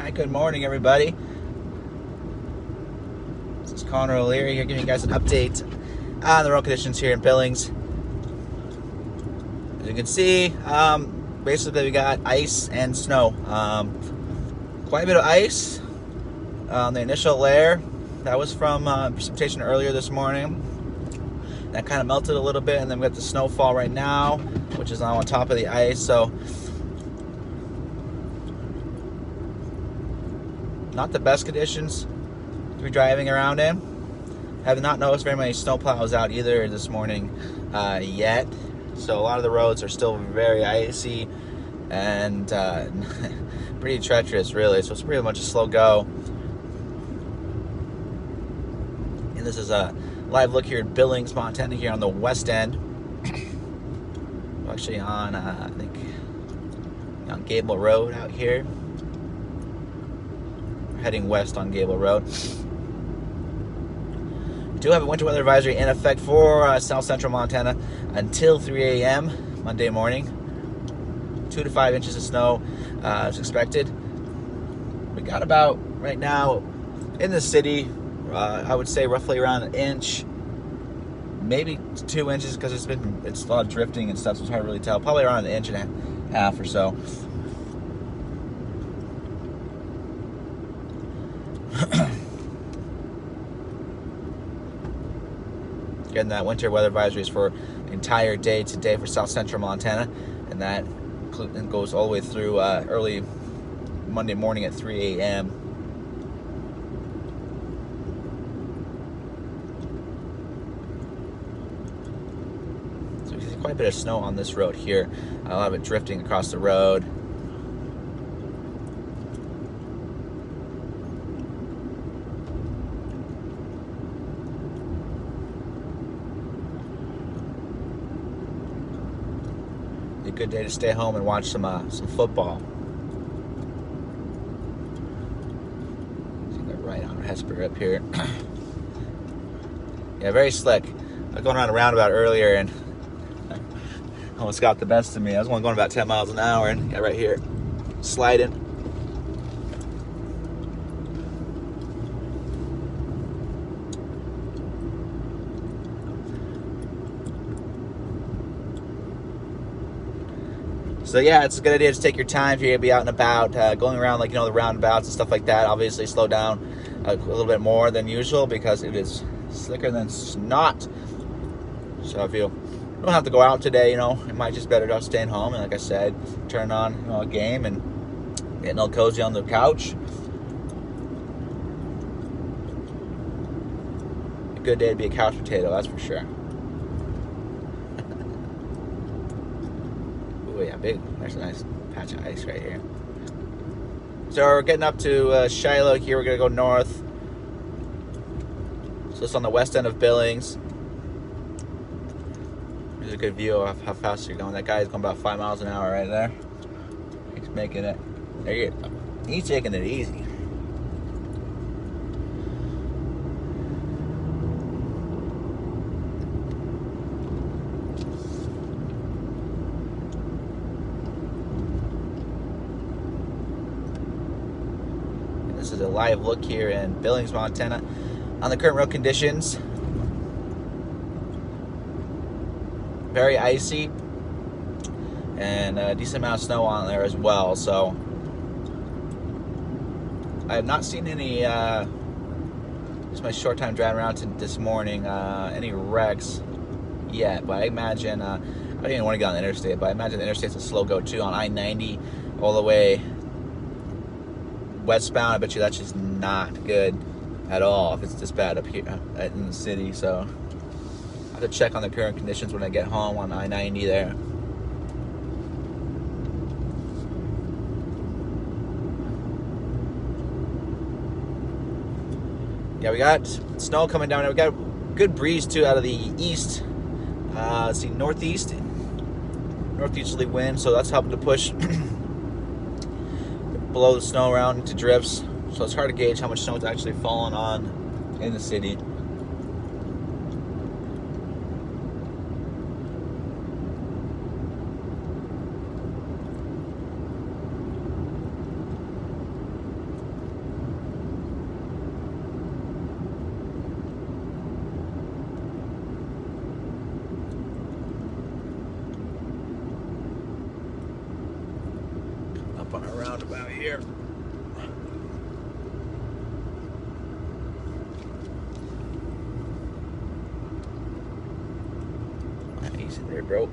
Hi, good morning, everybody. This is Connor O'Leary here giving you guys an update on the road conditions here in Billings. As you can see, basically we got ice and snow. Quite a bit of ice on the initial layer. That was from precipitation earlier this morning. That kind of melted a little bit, and then we got the snowfall right now, which is on top of the ice. So not the best conditions to be driving around in. Have not noticed very many snowplows out either this morning yet. So a lot of the roads are still very icy and pretty treacherous, really. So it's pretty much a slow go. And this is a live look here at Billings, Montana, here on the west end. Actually on, I think, on Gable Road out here. Heading west on Gable Road. We do have a winter weather advisory in effect for south central Montana until 3 a.m. Monday morning. 2 to 5 inches of snow is expected. We got about, right now, in the city, I would say roughly around an inch, maybe 2 inches, because it's a lot of drifting and stuff, so it's hard to really tell. Probably around an inch and a half or so. Again, that winter weather advisory is for the entire day today for south central Montana, and that goes all the way through early Monday morning at 3 a.m. So you see quite a bit of snow on this road here, a lot of it drifting across the road. A good day to stay home and watch some football. See that right on Hesper up here. Yeah, very slick. I was going around a roundabout earlier and almost got the best of me. I was only going about 10 miles an hour and got right here sliding. So yeah, it's a good idea to take your time if you're gonna be out and about, going around the roundabouts and stuff like that. Obviously, slow down a little bit more than usual because it is slicker than snot. So if you don't have to go out today, it might just better off staying home. And like I said, turn on a game and getting all cozy on the couch. A good day to be a couch potato, that's for sure. Oh yeah, there's a nice patch of ice right here. So we're getting up to Shiloh here. We're going to go north. So it's on the west end of Billings. There's a good view of how fast you're going. That guy's going about 5 miles an hour right there. He's making it. He's taking it easy. This is a live look here in Billings, Montana on the current road conditions. Very icy and a decent amount of snow on there as well. So I have not seen any, just my short time driving around this morning, any wrecks yet. But I imagine, I don't even want to get on the interstate, but I imagine the interstate's a slow go too on I-90 all the way westbound. I bet you that's just not good at all if it's this bad up here in the city. So I have to check on the current conditions when I get home on I-90 there. Yeah, we got snow coming down. We got a good breeze too out of the east. Let's see, northeasterly wind, so that's helping to push blow the snow around into drifts. So it's hard to gauge how much snow is actually falling on in the city. here. Easy there, bro.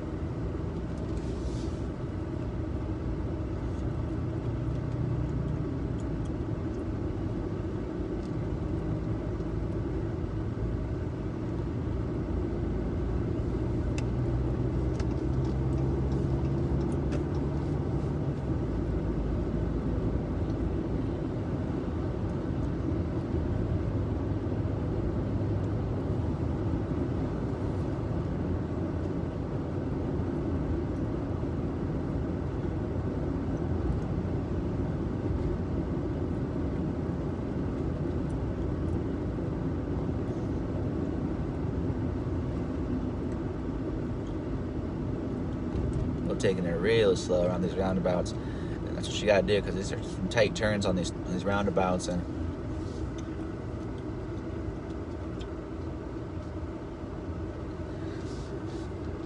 Taking it really slow around these roundabouts, and that's what you gotta do, because these are some tight turns on these roundabouts. And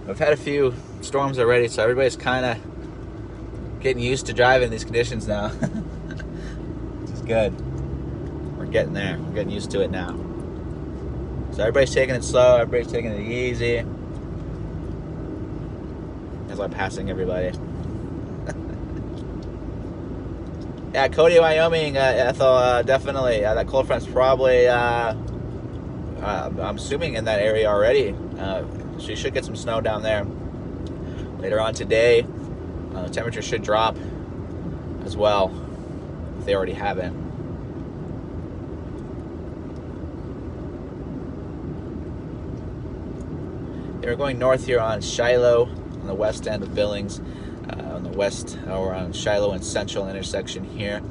I've had a few storms already, so everybody's kind of getting used to driving in these conditions now. Which is good. We're getting there. We're getting used to it now. So everybody's taking it slow. Everybody's taking it easy. As I'm passing everybody. Yeah, Cody, Wyoming, Ethel, definitely. That cold front's probably, I'm assuming, in that area already. So you should get some snow down there later on today. The temperature should drop as well, if they already haven't. We're going north here on Shiloh, on the west end of Billings, on the west, or on Shiloh and Central intersection here.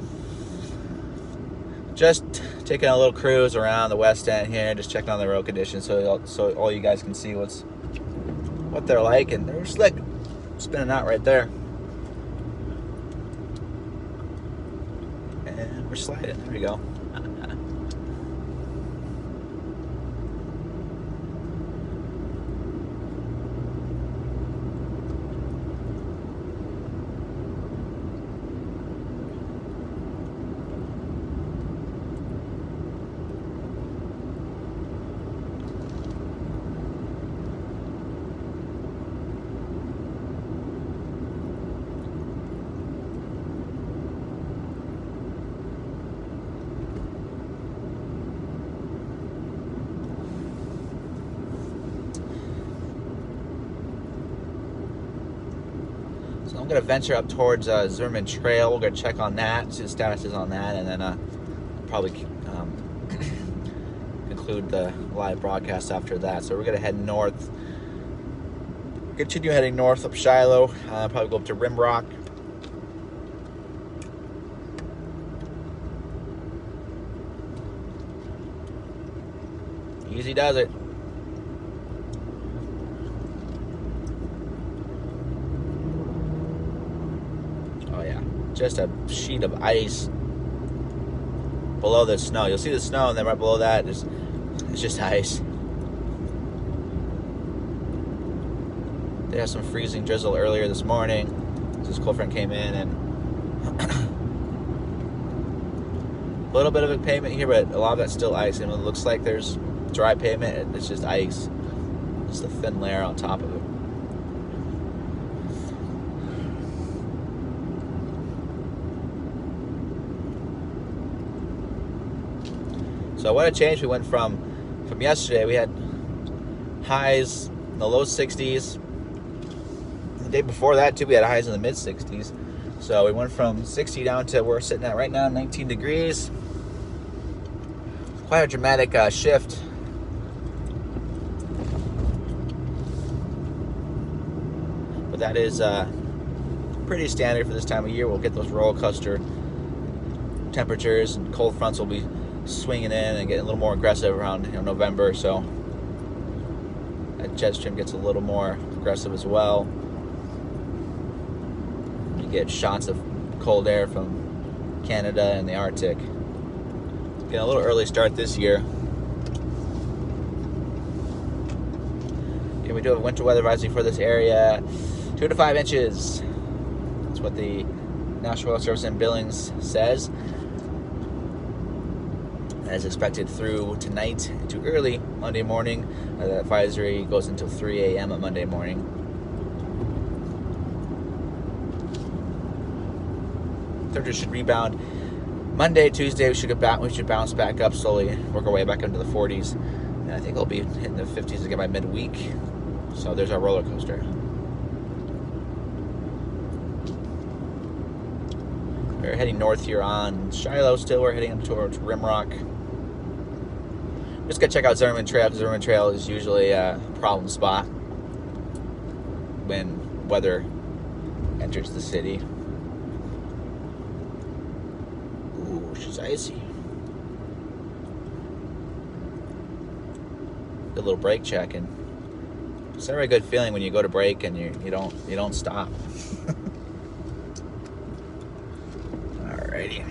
Just taking a little cruise around the west end here, just checking on the road conditions, so all you guys can see what they're like. And they're slick, spinning out right there, and we're sliding. There we go. So I'm going to venture up towards Zimmerman Trail. We're going to check on that, see the status is on that, and then probably conclude the live broadcast after that. So we're going to head north, continue heading north up Shiloh, probably go up to Rimrock. Easy does it. Just a sheet of ice below the snow. You'll see the snow, and then right below that it's just ice. They had some freezing drizzle earlier this morning. This cold front came in, and a little bit of a pavement here, but a lot of that's still ice. And it looks like there's dry pavement. It's just ice. Just a thin layer on top of it. So what a change. We went from yesterday, we had highs in the low 60s. The day before that too, we had highs in the mid 60s. So we went from 60 down to where we're sitting at right now, 19 degrees. Quite a dramatic shift. But that is pretty standard for this time of year. We'll get those roller coaster temperatures, and cold fronts will be swinging in and getting a little more aggressive around November. So that jet stream gets a little more aggressive as well. You get shots of cold air from Canada and the Arctic. Getting a little early start this year. Yeah, we do have a winter weather advisory for this area. 2 to 5 inches. That's what the National Weather Service in Billings says. As expected through tonight to early Monday morning. The advisory goes until 3 a.m. on Monday morning. Temperature should rebound Monday, Tuesday. We should bounce back up slowly, work our way back into the 40s, and I think it'll be hitting the 50s again by midweek. So there's our roller coaster. We're heading north here on Shiloh. Still, we're heading up towards Rimrock. Just gotta check out Zimmerman Trail, because Zimmerman Trail is usually a problem spot when weather enters the city. Ooh, she's icy. Good little brake check, and it's never a good feeling when you go to brake and you don't stop. Alrighty.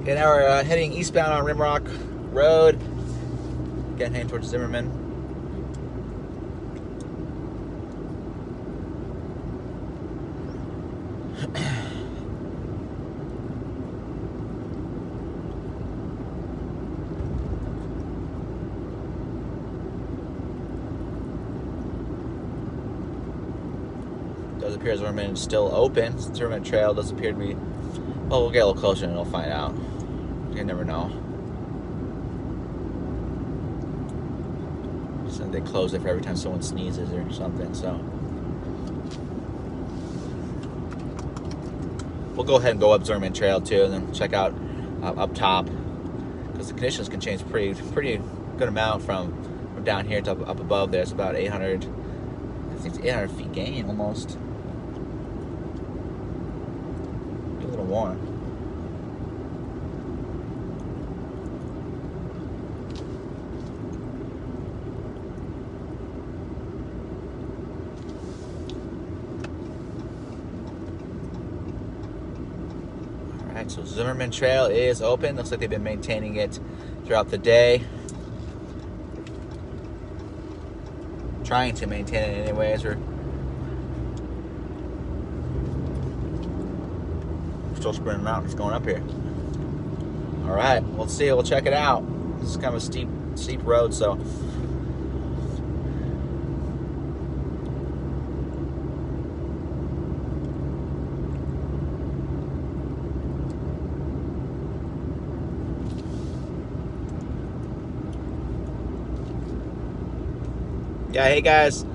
Okay, now we're heading eastbound on Rimrock Road. Again, heading towards Zimmerman. Does appear Zimmerman is still open. Zimmerman Trail does appear to be. Well, we'll get a little closer and we'll find out. You never know. So they close it for every time someone sneezes or something. So we'll go ahead and go up Zimmerman Trail too, and then check out up top, because the conditions can change pretty good amount from down here to up above. There's about 800. I think it's 800 feet gain almost. A little warm. Alright, so Zimmerman Trail is open. Looks like they've been maintaining it throughout the day. Trying to maintain it anyways. We're still sprinting mountains going up here. Alright, we'll see. We'll check it out. This is kind of a steep road, so yeah, hey guys,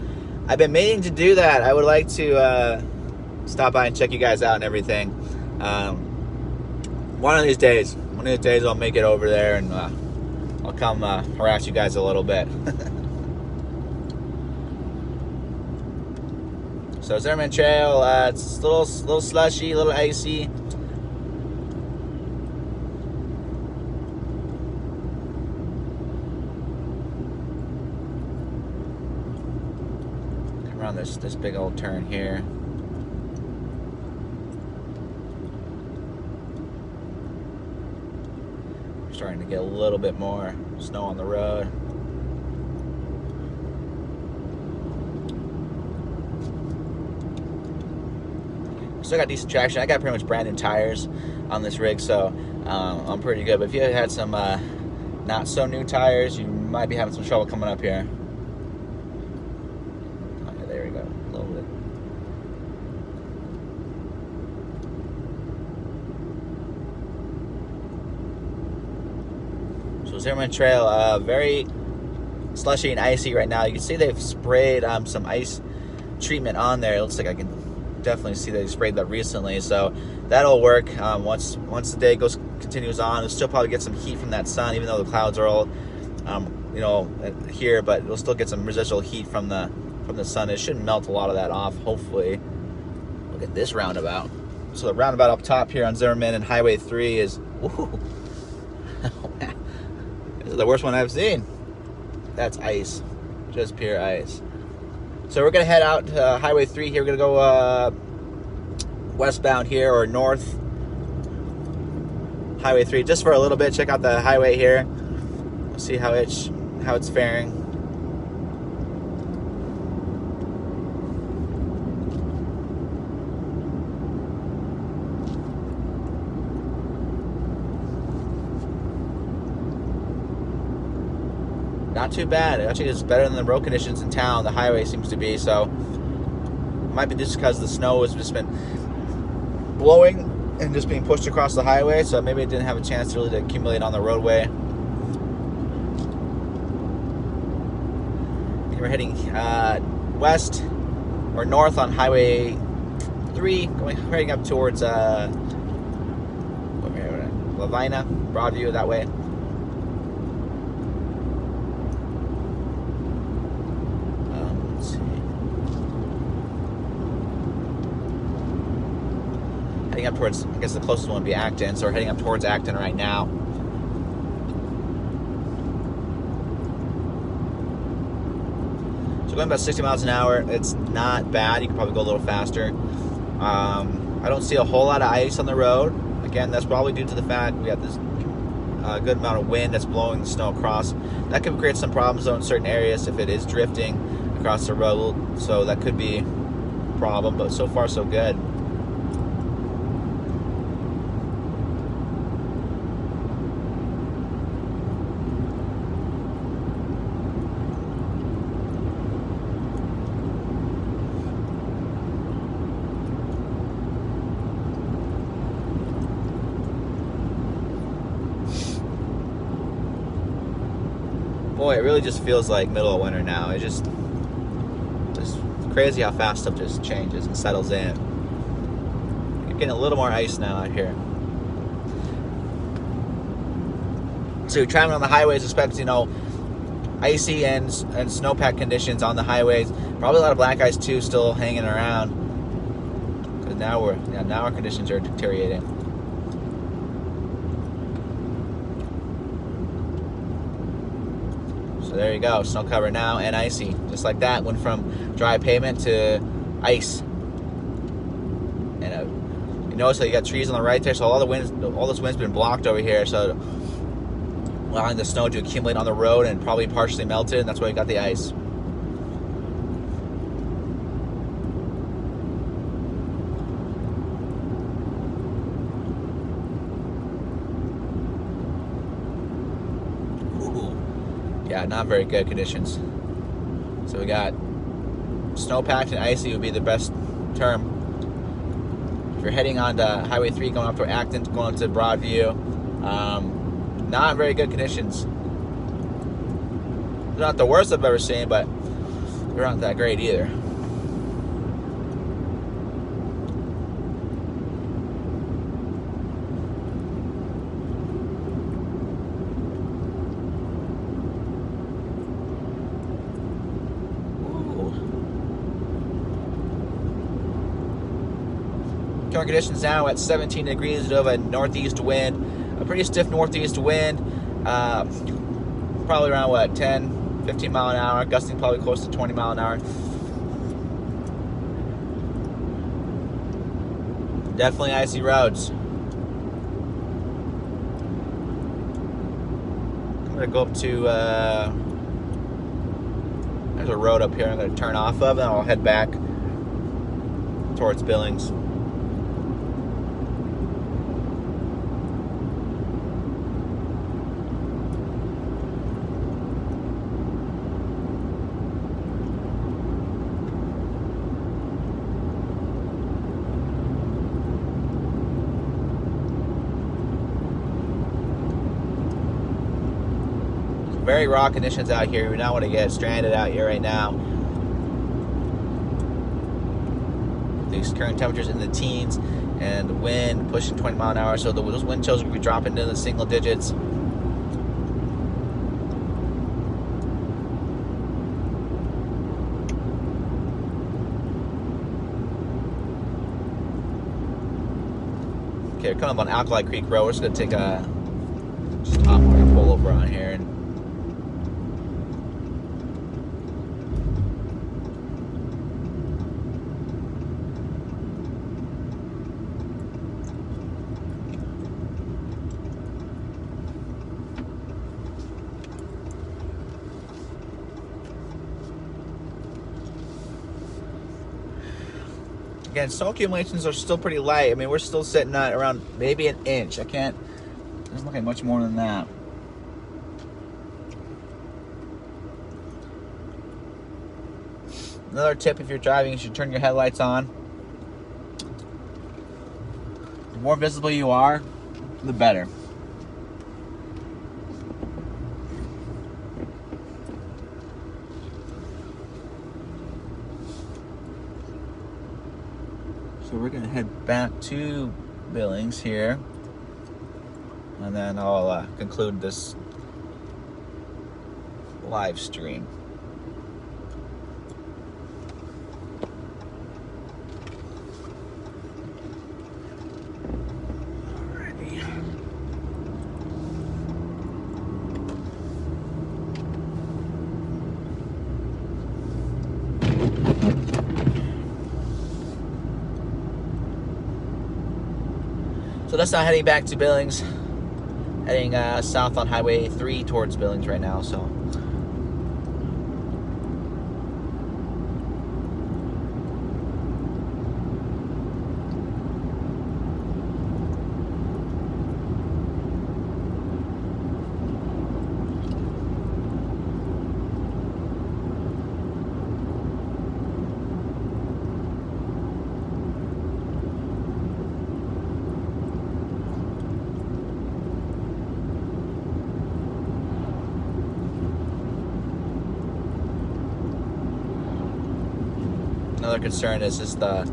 I've been meaning to do that. I would like to stop by and check you guys out and everything. One of these days I'll make it over there and I'll come harass you guys a little bit. So Zimmerman Trail, it's a little slushy, a little icy. Around this big old turn here. We're starting to get a little bit more snow on the road. Still got decent traction. I got pretty much brand new tires on this rig, so I'm pretty good. But if you had some not so new tires, you might be having some trouble coming up here. There we go, a little bit. So Zimmerman Trail, very slushy and icy right now. You can see they've sprayed some ice treatment on there. It looks like I can definitely see they sprayed that recently, so that'll work. Once the day continues on, it'll still probably get some heat from that sun, even though the clouds are all here, but we'll still get some residual heat from the sun. It shouldn't melt a lot of that off, hopefully. Look at this roundabout. So the roundabout up top here on Zimmerman and Highway 3 is, ooh, this is the worst one I've seen. That's ice, just pure ice. So we're gonna head out to Highway 3 here. We're gonna go westbound here, or north. Highway 3 just for a little bit. Check out the highway here. We'll see how it's faring. not too bad. Actually, it's better than the road conditions in town. The highway seems to be, so it might be just because the snow has just been blowing and just being pushed across the highway, so maybe it didn't have a chance really to accumulate on the roadway. We're heading west or north on Highway 3, heading up towards Lavina, Broadview, that way. Let's see. Heading up towards, I guess the closest one would be Acton, so we're heading up towards Acton right now. So going about 60 miles an hour, it's not bad. You can probably go a little faster. I don't see a whole lot of ice on the road. Again, that's probably due to the fact we got this good amount of wind that's blowing the snow across. That could create some problems though in certain areas if it is drifting across the road. So that could be a problem, but so far so good. Boy, it really just feels like middle of winter now. It's just crazy how fast stuff just changes and settles in. You're getting a little more ice now out here. So you're traveling on the highways, expect, icy and snowpack conditions on the highways. Probably a lot of black ice too still hanging around. Because now our conditions are deteriorating. So there you go, snow cover now and icy. Just like that, went from dry pavement to ice. And you notice that you got trees on the right there, so all this wind's been blocked over here, so allowing the snow to accumulate on the road and probably partially melted, and that's why you got the ice. Yeah, not very good conditions. So we got snowpacked and icy would be the best term. If you're heading on to Highway 3, going up to Acton, going up to Broadview, not very good conditions. They're not the worst I've ever seen, but they're not that great either. Current conditions now at 17 degrees of a northeast wind, a pretty stiff northeast wind, probably around 10, 15 mile an hour, gusting probably close to 20 mile an hour. Definitely icy roads. I'm gonna go up to there's a road up here I'm gonna turn off of, and I'll head back towards Billings. Very raw conditions out here. We don't want to get stranded out here right now. These current temperatures in the teens and the wind pushing 20 mile an hour, so those wind chills will be dropping into the single digits. Okay, we're coming up on Alkali Creek Road. We're just going to take a stop. We're going to pull over on here and again, snow accumulations are still pretty light. I mean, we're still sitting at around maybe an inch. It doesn't look like much more than that. Another tip if you're driving, you should turn your headlights on. The more visible you are, the better. So we're going to head back to Billings here, and then I'll conclude this live stream. Alrighty. So that's now heading back to Billings, heading south on Highway 3 towards Billings right now. So another concern is just the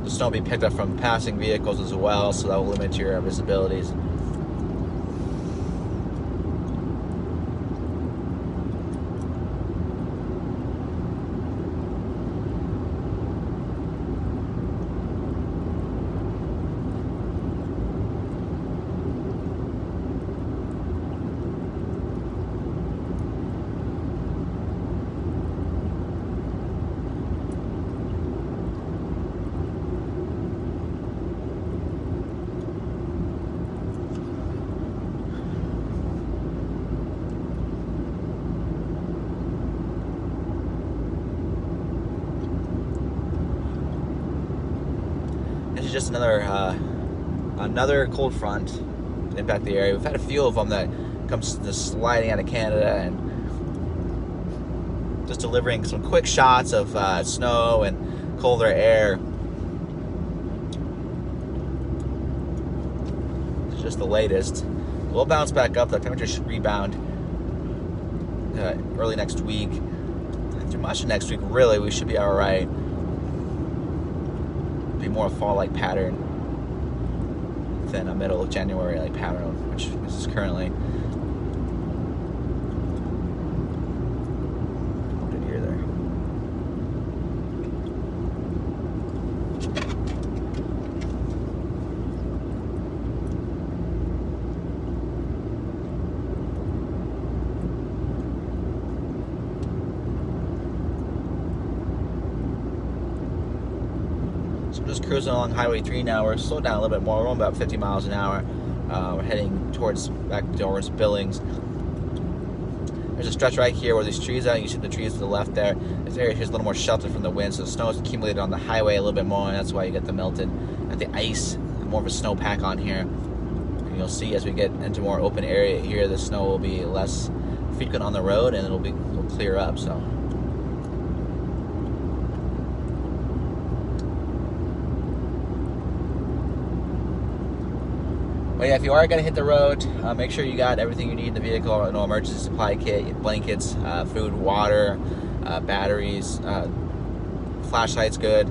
snow being picked up from passing vehicles as well, so that will limit your visibilities. This is just another cold front impact the area. We've had a few of them that comes just sliding out of Canada and just delivering some quick shots of snow and colder air. It's just the latest. We'll bounce back up. The temperature should rebound early next week. And through much of next week, really, we should be all right. Be more a fall-like pattern than a middle of January-like pattern, which this is currently. What did you hear there? So we're just cruising along Highway 3 now. We're slowed down a little bit more. We're going about 50 miles an hour. We're heading back towards Billings. There's a stretch right here where these trees are. You see the trees to the left there. This area here is a little more sheltered from the wind, so the snow is accumulated on the highway a little bit more, and that's why you get the melted and the ice, more of a snowpack on here. And you'll see as we get into more open area here, the snow will be less frequent on the road, and it'll clear up. So. But yeah, if you are going to hit the road, make sure you got everything you need in the vehicle. No emergency supply kit, blankets, food, water, batteries, flashlight's good.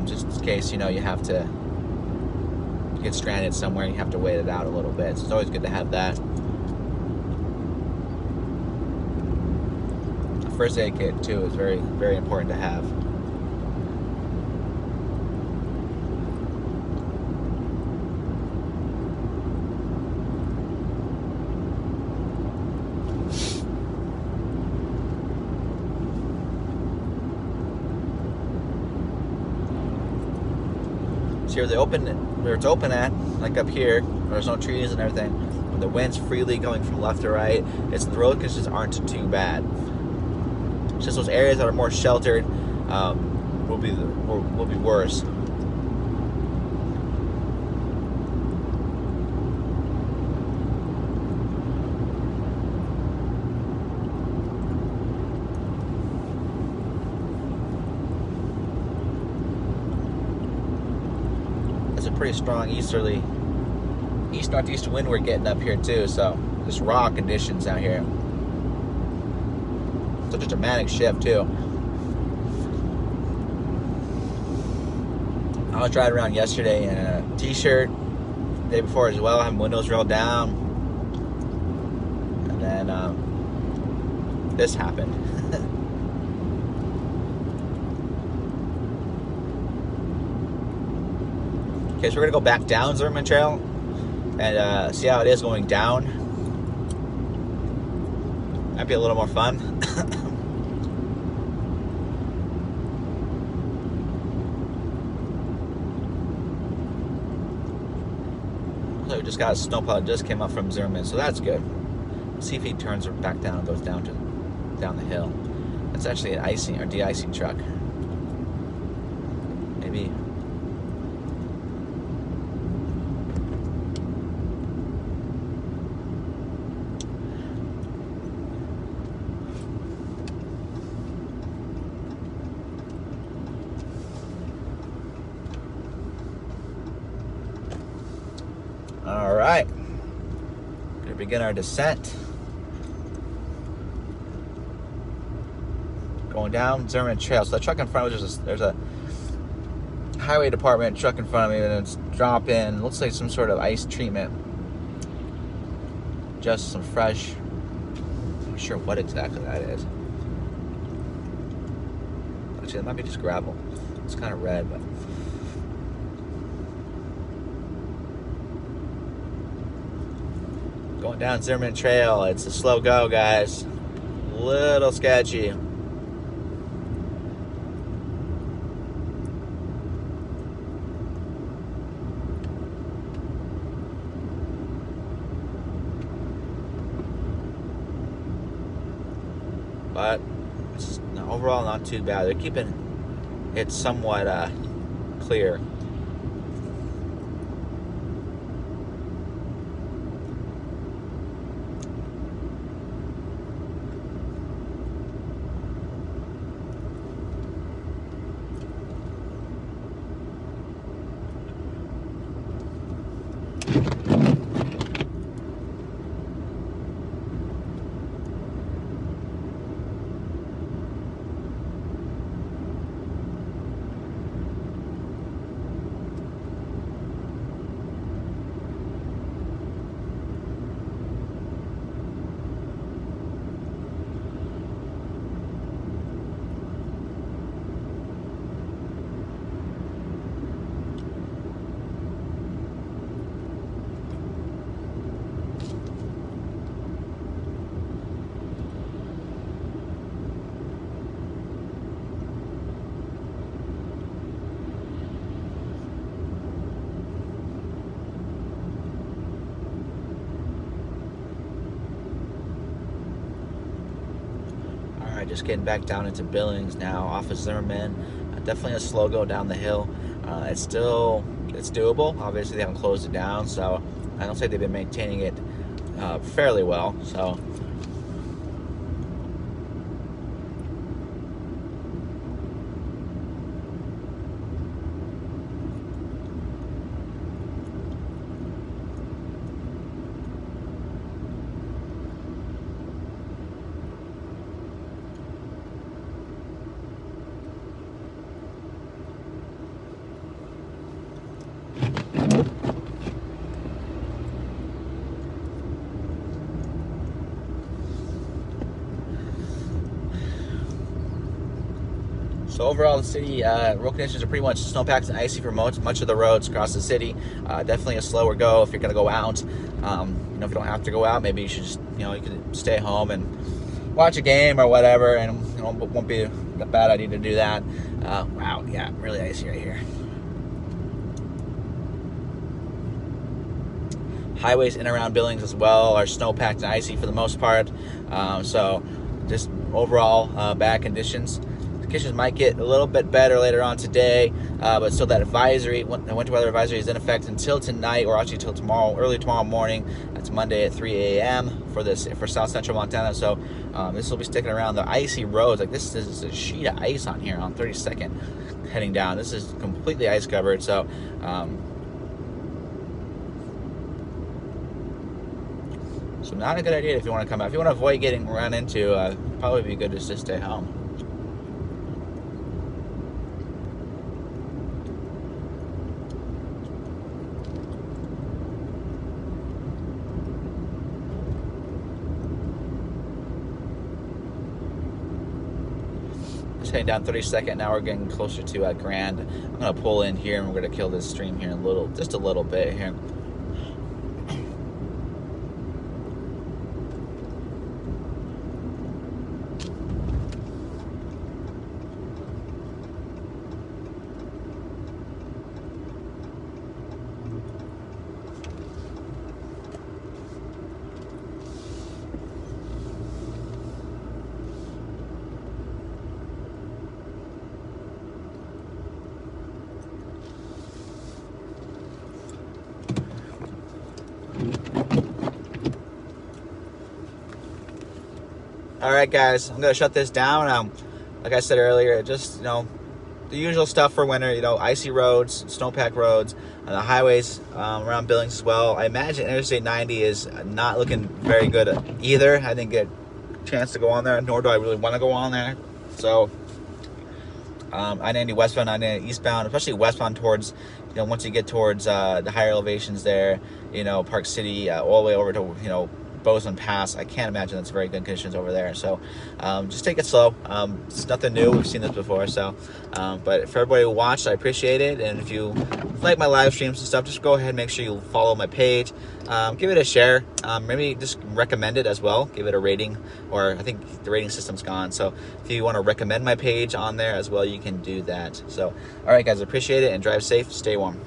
Just in case, you have to get stranded somewhere and you have to wait it out a little bit. So it's always good to have that. A first aid kit, too, is very, very important to have. So here where it's open at, like up here, where there's no trees and everything, when the wind's freely going from left to right, the road conditions aren't too bad. It's just those areas that are more sheltered will be worse. pretty strong east northeast wind we're getting up here too. So just raw conditions out here. Such a dramatic shift too. I was driving around yesterday in a t-shirt, the day before as well, having windows rolled down, and then this happened. Okay, so we're gonna go back down Zimmerman Trail and see how it is going down. Might be a little more fun. So we just got a snowplow that just came up from Zimmerman, so that's good. Let's see if he turns back down and goes down the hill. That's actually an icing or de-icing truck. Maybe. All right, gonna begin our descent. Going down Zimmerman Trail. So the truck in front of us, there's a highway department truck in front of me, and it's dropping. Looks like some sort of ice treatment. Just some fresh. I'm not sure what exactly that is. Actually, it might be just gravel. It's kind of red, but. Going down Zimmerman Trail, it's a slow go, guys. Little sketchy. But it's overall not too bad. They're keeping it somewhat clear. Just getting back down into Billings now, off of Zimmerman. Definitely a slow go down the hill. It's doable. Obviously, they haven't closed it down, so I don't say they've been maintaining it fairly well. So. So overall, the city road conditions are pretty much snowpacked and icy for much of the roads across the city. Definitely a slower go if you're going to go out. If you don't have to go out, maybe you should just, you can stay home and watch a game or whatever, and it won't be a bad idea to do that. Wow, yeah, really icy right here. Highways in and around Billings as well are snowpacked and icy for the most part. So just overall bad conditions. Conditions might get a little bit better later on today, but still that advisory, the winter weather advisory, is in effect until tonight, or actually until tomorrow, early tomorrow morning. That's Monday at 3 a.m. for South Central Montana. So this will be sticking around the icy roads. Like this is a sheet of ice on here on 32nd heading down. This is completely ice covered. So So not a good idea if you want to come out. If you want to avoid getting run into, probably be good just to stay home. Just heading down 32nd. Now we're getting closer to Grand. I'm gonna pull in here and we're gonna kill this stream here in just a little bit here. All right, guys, I'm gonna shut this down. Like I said earlier, just the usual stuff for winter. Icy roads, snowpack roads, and the highways around Billings as well. I imagine Interstate 90 is not looking very good either. I didn't get a chance to go on there, nor do I really want to go on there. So, I-90 westbound, I-90 eastbound, especially westbound towards, once you get towards the higher elevations there, Park City, all the way over to, Bozeman Pass. I can't imagine that's very good conditions over there. So just take it slow. It's nothing new. We've seen this before. So, but for everybody who watched, I appreciate it. And if you like my live streams and stuff, just go ahead and make sure you follow my page. Give it a share. Maybe just recommend it as well. Give it a rating, or I think the rating system's gone. So if you want to recommend my page on there as well, you can do that. So, all right, guys, appreciate it, and drive safe. Stay warm.